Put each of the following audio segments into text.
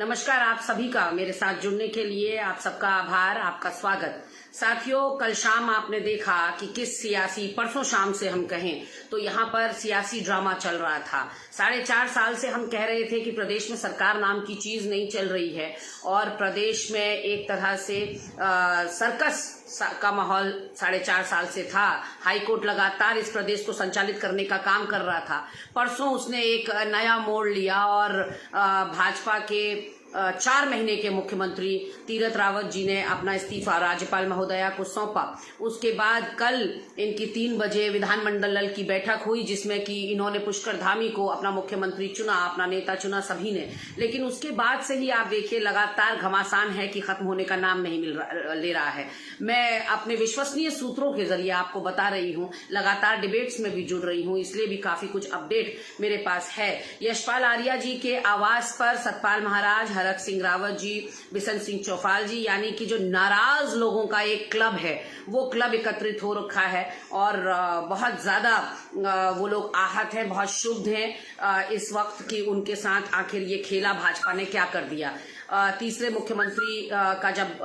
नमस्कार आप सभी का मेरे साथ जुड़ने के लिए आप सबका आभार, आपका स्वागत। साथियों, कल शाम आपने देखा कि किस सियासी परसों शाम से हम कहें तो यहाँ पर सियासी ड्रामा चल रहा था। 4.5 साल से हम कह रहे थे कि प्रदेश में सरकार नाम की चीज नहीं चल रही है और प्रदेश में एक तरह से सर्कस का माहौल 4.5 साल से था। हाईकोर्ट लगातार इस प्रदेश को संचालित करने का काम कर रहा था। परसों उसने एक नया मोड़ लिया और भाजपा के 4 महीने के मुख्यमंत्री तीरथ रावत जी ने अपना इस्तीफा राज्यपाल महोदया को सौंपा। उसके बाद कल इनकी 3 बजे विधानमंडल की बैठक हुई जिसमें कि इन्होंने पुष्कर धामी को अपना मुख्यमंत्री चुना, अपना नेता चुना सभी ने। लेकिन उसके बाद से ही आप देखिए लगातार घमासान है कि खत्म होने का नाम नहीं ले रहा है। मैं अपने विश्वसनीय सूत्रों के जरिए आपको बता रही हूँ, लगातार डिबेट्स में भी जुड़ रही हूँ, इसलिए भी काफी कुछ अपडेट मेरे पास है। यशपाल आर्या जी के आवास पर सतपाल महाराज, हरक सिंह रावत जी, बिशन सिंह चौफाल जी यानी कि जो नाराज लोगों का एक क्लब है वो क्लब एकत्रित हो रखा है और बहुत ज्यादा वो लोग आहत हैं, बहुत शुभ हैं इस वक्त कि उनके साथ आखिर ये खेला भाजपा ने क्या कर दिया। तीसरे मुख्यमंत्री का जब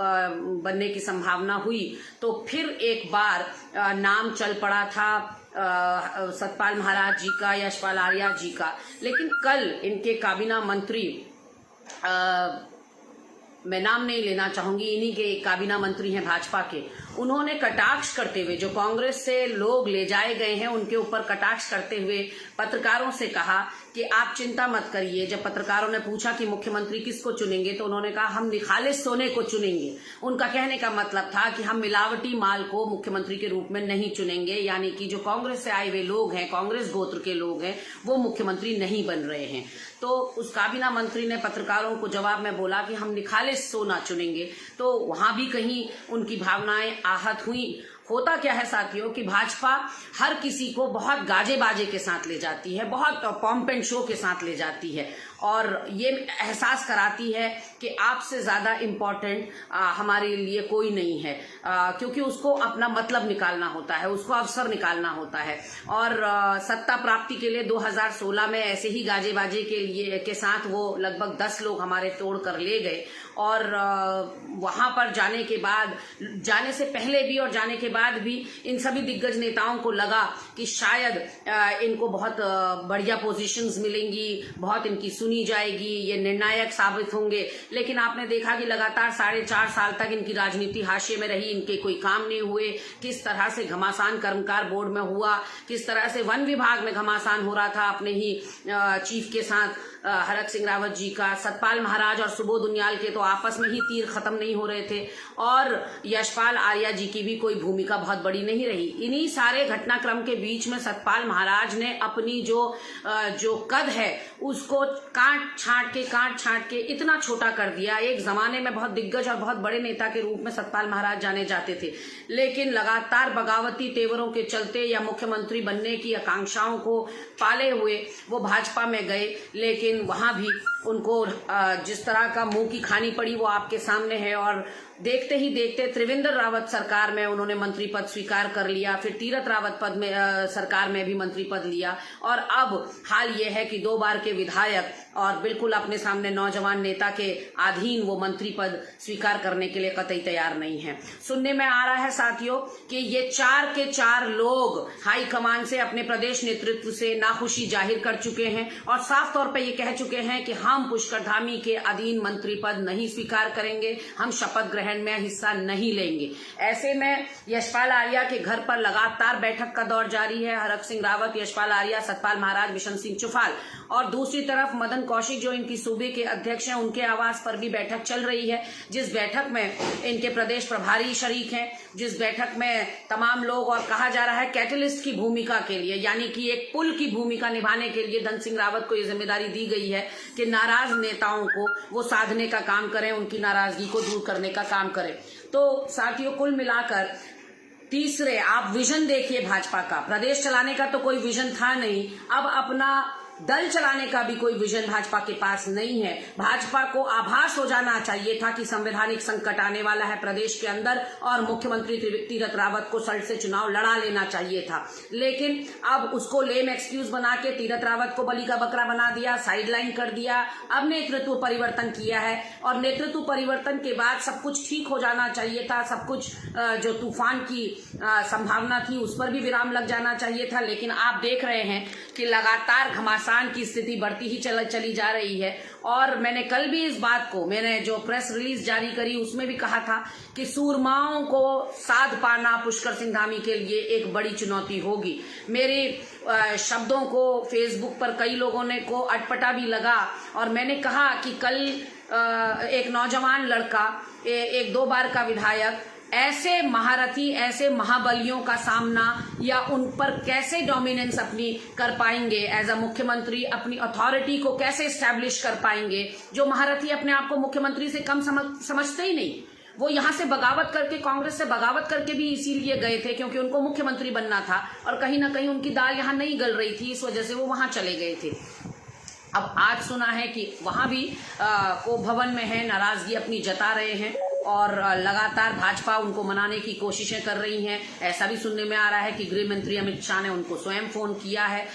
बनने की संभावना हुई तो फिर एक बार नाम चल पड़ा था सतपाल महाराज जी का, यशपाल आर्या जी का। लेकिन कल इनके काबीना मंत्री मैं नाम नहीं लेना चाहूंगी, इन्हीं के काबीना मंत्री हैं भाजपा के, उन्होंने कटाक्ष करते हुए जो कांग्रेस से लोग ले जाए गए हैं उनके ऊपर कटाक्ष करते हुए पत्रकारों से कहा कि आप चिंता मत करिए। जब पत्रकारों ने पूछा कि मुख्यमंत्री किसको चुनेंगे तो उन्होंने कहा हम निखालिस सोने को चुनेंगे। उनका कहने का मतलब था कि हम मिलावटी माल को मुख्यमंत्री के रूप में नहीं चुनेंगे, यानी कि जो कांग्रेस से आए हुए लोग हैं, कांग्रेस गोत्र के लोग हैं, वो मुख्यमंत्री नहीं बन रहे हैं। तो उस काबीना मंत्री ने पत्रकारों को जवाब में बोला कि हम निखालिस सोना चुनेंगे। तो वहां भी कहीं उनकी भावनाएं आहत हुई। होता क्या है साथियों कि भाजपा हर किसी को बहुत गाजे बाजे के साथ ले जाती है, बहुत पॉम्प एंड शो के साथ ले जाती है और ये एहसास कराती है कि आपसे ज्यादा इम्पोर्टेंट हमारे लिए कोई नहीं है, क्योंकि उसको अपना मतलब निकालना होता है, उसको अवसर निकालना होता है। और सत्ता प्राप्ति के लिए 2016 में ऐसे ही गाजे बाजे के साथ वो लगभग 10 लोग हमारे तोड़ कर ले गए और वहां पर जाने के बाद, जाने से पहले भी और जाने के बाद भी इन सभी दिग्गज नेताओं को लगा कि शायद इनको बहुत बढ़िया पोजीशंस मिलेंगी, बहुत इनकी सुनी जाएगी, ये निर्णायक साबित होंगे। लेकिन आपने देखा कि लगातार 4.5 साल तक इनकी राजनीति हाशिए में रही, इनके कोई काम नहीं हुए। किस तरह से घमासान कर्मकार बोर्ड में हुआ, किस तरह से वन विभाग में घमासान हो रहा था अपने ही चीफ के साथ, हरक सिंह रावत जी का। सतपाल महाराज और सुबोध उनियाल के तो आपस में ही तीर खत्म नहीं हो रहे थे और यशपाल आर्या जी की भी कोई भूमिका बहुत बड़ी नहीं रही। इन्हीं सारे घटनाक्रम के बीच में सतपाल महाराज ने अपनी जो कद है उसको काट छांट के इतना छोटा कर दिया। एक जमाने में बहुत दिग्गज और बहुत बड़े नेता के रूप में सतपाल महाराज जाने जाते थे, लेकिन लगातार बगावती तेवरों के चलते या मुख्यमंत्री बनने की आकांक्षाओं को पाले हुए वो भाजपा में गए। लेकिन वहां भी उनको जिस तरह का मुंह की खानी पड़ी वो आपके सामने है और देखते ही देखते त्रिवेंद्र रावत सरकार में उन्होंने मंत्री पद स्वीकार कर लिया, फिर तीरथ रावत पद में सरकार में भी मंत्री पद लिया और अब हाल ये है कि 2 बार के विधायक और बिल्कुल अपने सामने नौजवान नेता के अधीन वो मंत्री पद स्वीकार करने के लिए कतई तैयार नहीं है। सुनने में आ रहा है साथियों कि ये 4 के 4 लोग हाईकमान से अपने प्रदेश नेतृत्व से नाखुशी जाहिर कर चुके हैं और साफ तौर पर ये कह चुके हैं कि हम पुष्कर धामी के अधीन मंत्री पद नहीं स्वीकार करेंगे, हम शपथ ग्रहण में हिस्सा नहीं लेंगे। ऐसे में यशपाल आर्या के घर पर लगातार बैठक का दौर जारी है। हरक सिंह रावत, यशपाल आर्या, सतपाल महाराज, बिशन सिंह चौफाल और दूसरी तरफ मदन कौशिक जो इनकी सूबे के अध्यक्ष हैं, उनके आवास पर भी बैठक चल रही है, जिस बैठक में इनके प्रदेश प्रभारी शरीक हैं, जिस बैठक में तमाम लोग और कहा जा रहा है कैटलिस्ट की भूमिका के लिए, यानी कि एक पुल की भूमिका निभाने के लिए धन सिंह रावत को यह जिम्मेदारी दी गई है कि नाराज नेताओं को वो साधने का काम करें, उनकी नाराजगी को दूर करने का काम करें। तो साथियों, कुल मिलाकर तीसरे आप विजन देखिए भाजपा का, प्रदेश चलाने का तो कोई विजन था नहीं, अब अपना दल चलाने का भी कोई विजन भाजपा के पास नहीं है। भाजपा को आभास हो जाना चाहिए था कि संवैधानिक संकट आने वाला है प्रदेश के अंदर और मुख्यमंत्री तीरथ रावत को सल्ट से चुनाव लड़ा लेना चाहिए था, लेकिन अब उसको लेम एक्सक्यूज बना के तीरथ रावत को बलि का बकरा बना दिया, साइडलाइन कर दिया। अब नेतृत्व परिवर्तन किया है और नेतृत्व परिवर्तन के बाद सब कुछ ठीक हो जाना चाहिए था। सब कुछ जो तूफान की संभावना थी उस पर भी विराम लग जाना चाहिए था, लेकिन आप देख रहे हैं कि लगातार घमासान की स्थिति बढ़ती ही चली जा रही है। और मैंने कल भी इस बात को, मैंने जो प्रेस रिलीज जारी करी उसमें भी कहा था कि सूरमाओं को साध पाना पुष्कर सिंह धामी के लिए एक बड़ी चुनौती होगी। मेरे शब्दों को फेसबुक पर कई लोगों ने को अटपटा भी लगा और मैंने कहा कि कल एक नौजवान लड़का, एक 2 बार का विधायक, ऐसे महारथी, ऐसे महाबलियों का सामना या उन पर कैसे डोमिनेंस अपनी कर पाएंगे, एज अ मुख्यमंत्री अपनी अथॉरिटी को कैसे स्टैब्लिश कर पाएंगे, जो महारथी अपने आप को मुख्यमंत्री से कम समझते ही नहीं। वो यहाँ से बगावत करके, कांग्रेस से बगावत करके भी इसीलिए गए थे क्योंकि उनको मुख्यमंत्री बनना था और कहीं ना कहीं उनकी दाल यहाँ नहीं गल रही थी, इस वजह से वो वहां चले गए थे। अब आज सुना है कि वहां भी को भवन में है, नाराजगी अपनी जता रहे हैं और लगातार भाजपा उनको मनाने की कोशिशें कर रही हैं। ऐसा भी सुनने में आ रहा है कि गृह मंत्री अमित शाह ने उनको स्वयं फोन किया है,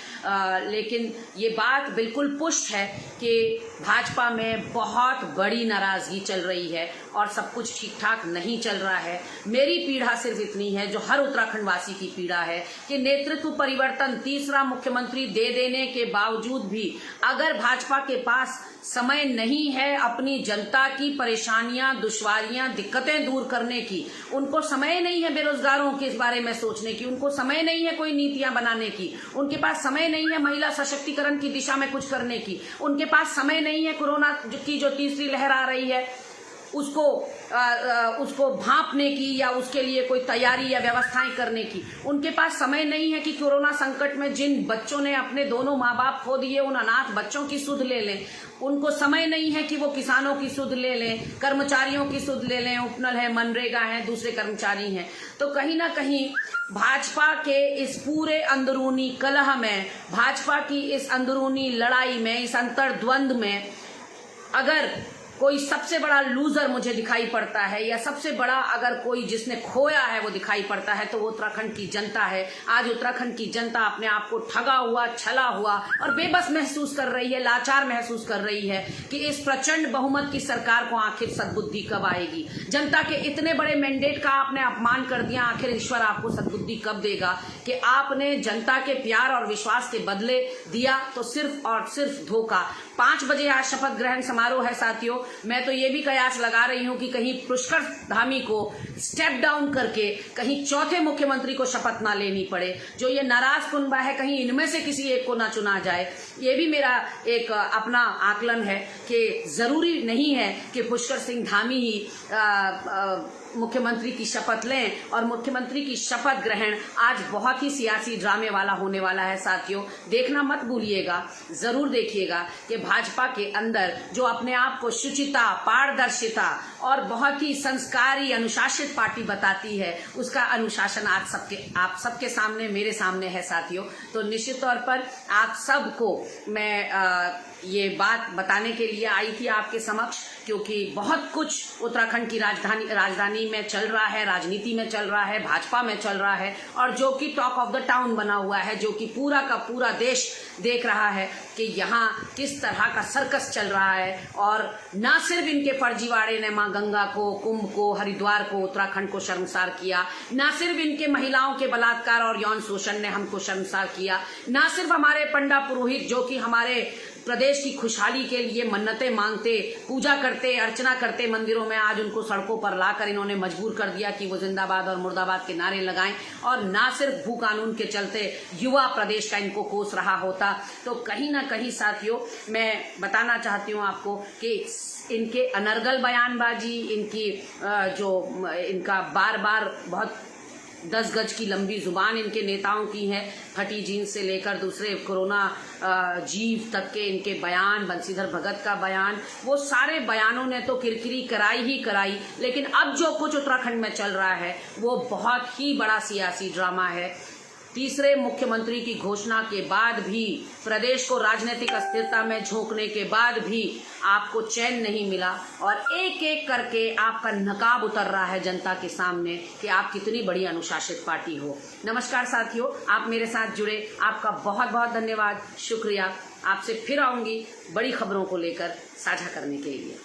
लेकिन ये बात बिल्कुल पुष्ट है कि भाजपा में बहुत बड़ी नाराजगी चल रही है और सब कुछ ठीक ठाक नहीं चल रहा है। मेरी पीड़ा सिर्फ इतनी है, जो हर उत्तराखंड वासी की पीड़ा है, कि नेतृत्व परिवर्तन, तीसरा मुख्यमंत्री दे देने के बावजूद भी अगर भाजपा के पास समय नहीं है अपनी जनता की परेशानियां, दुश्वारियां, दिक्कतें दूर करने की, उनको समय नहीं है बेरोजगारों के इस बारे में सोचने की, उनको समय नहीं है कोई नीतियां बनाने की, उनके पास समय नहीं है महिला सशक्तिकरण की दिशा में कुछ करने की, उनके पास समय नहीं है कोरोना की जो तीसरी लहर आ रही है उसको भांपने की या उसके लिए कोई तैयारी या व्यवस्थाएं करने की, उनके पास समय नहीं है कि कोरोना संकट में जिन बच्चों ने अपने दोनों माँ बाप खो दिए उन अनाथ बच्चों की सुध ले लें, उनको समय नहीं है कि वो किसानों की सुध ले लें, कर्मचारियों की सुध ले लें, उपनल है, मनरेगा है, दूसरे कर्मचारी हैं। तो कहीं ना कहीं भाजपा के इस पूरे अंदरूनी कलह में, भाजपा की इस अंदरूनी लड़ाई में, इस अंतर्द्वंद में अगर कोई सबसे बड़ा लूजर मुझे दिखाई पड़ता है या सबसे बड़ा अगर कोई जिसने खोया है वो दिखाई पड़ता है तो वो उत्तराखंड की जनता है। आज उत्तराखंड की जनता अपने आप को ठगा हुआ, छला हुआ और बेबस महसूस कर रही है, लाचार महसूस कर रही है कि इस प्रचंड बहुमत की सरकार को आखिर सद्बुद्धि कब आएगी। जनता के इतने बड़े मैंडेट का आपने अपमान कर दिया, आखिर ईश्वर आपको सद्बुद्धि कब देगा कि आपने जनता के प्यार और विश्वास के बदले दिया तो सिर्फ और सिर्फ धोखा। 5 बजे आज शपथ ग्रहण समारोह है साथियों। मैं तो ये भी कयास लगा रही हूं कि कहीं पुष्कर धामी को स्टेप डाउन करके कहीं चौथे मुख्यमंत्री को शपथ ना लेनी पड़े। जो ये नाराज कुनबा है कहीं इनमें से किसी एक को ना चुना जाए। ये भी मेरा एक अपना आकलन है कि जरूरी नहीं है कि पुष्कर सिंह धामी ही मुख्यमंत्री की शपथ लें और मुख्यमंत्री की शपथ ग्रहण आज बहुत ही सियासी ड्रामे वाला होने वाला है साथियों। देखना मत भूलिएगा, जरूर देखिएगा कि भाजपा के अंदर जो अपने आप को शुचिता, पारदर्शिता और बहुत ही संस्कारी, अनुशासित पार्टी बताती है, उसका अनुशासन आज आप सबके सामने, मेरे सामने है साथियों। तो निश्चित तौर पर आप सबको मैं ये बात बताने के लिए आई थी आपके समक्ष, क्योंकि बहुत कुछ उत्तराखंड की राजधानी में चल रहा है, राजनीति में चल रहा है, भाजपा में चल रहा है और जो कि टॉक ऑफ द टाउन बना हुआ है, जो कि पूरा का पूरा देश देख रहा है कि यहाँ किस तरह का सर्कस चल रहा है। और न सिर्फ इनके फर्जीवाड़े ने माँ गंगा को, कुंभ को, हरिद्वार को, उत्तराखंड को शर्मसार किया, न सिर्फ इनके महिलाओं के बलात्कार और यौन शोषण ने हमको शर्मसार किया, न सिर्फ हमारे पंडा पुरोहित जो कि हमारे प्रदेश की खुशहाली के लिए मन्नतें मांगते, पूजा करते, अर्चना करते मंदिरों में, आज उनको सड़कों पर लाकर इन्होंने मजबूर कर दिया कि वो जिंदाबाद और मुर्दाबाद के नारे लगाएं। और ना सिर्फ भू कानून के चलते युवा प्रदेश का इनको कोस रहा होता। तो कहीं ना कहीं साथियों मैं बताना चाहती हूँ आपको कि इनके अनर्गल बयानबाजी, इनकी जो इनका बार बार बहुत 10 गज की लंबी जुबान इनके नेताओं की है, फटी जीन्स से लेकर दूसरे कोरोना जीव तक के इनके बयान, बंशीधर भगत का बयान, वो सारे बयानों ने तो किरकिरी कराई ही कराई। लेकिन अब जो कुछ उत्तराखंड में चल रहा है वो बहुत ही बड़ा सियासी ड्रामा है। तीसरे मुख्यमंत्री की घोषणा के बाद भी, प्रदेश को राजनीतिक अस्थिरता में झोंकने के बाद भी आपको चैन नहीं मिला और एक एक करके आपका नकाब उतर रहा है जनता के सामने कि आप कितनी बड़ी अनुशासित पार्टी हो। नमस्कार साथियों, आप मेरे साथ जुड़े, आपका बहुत बहुत धन्यवाद, शुक्रिया। आपसे फिर आऊंगी बड़ी खबरों को लेकर साझा करने के लिए।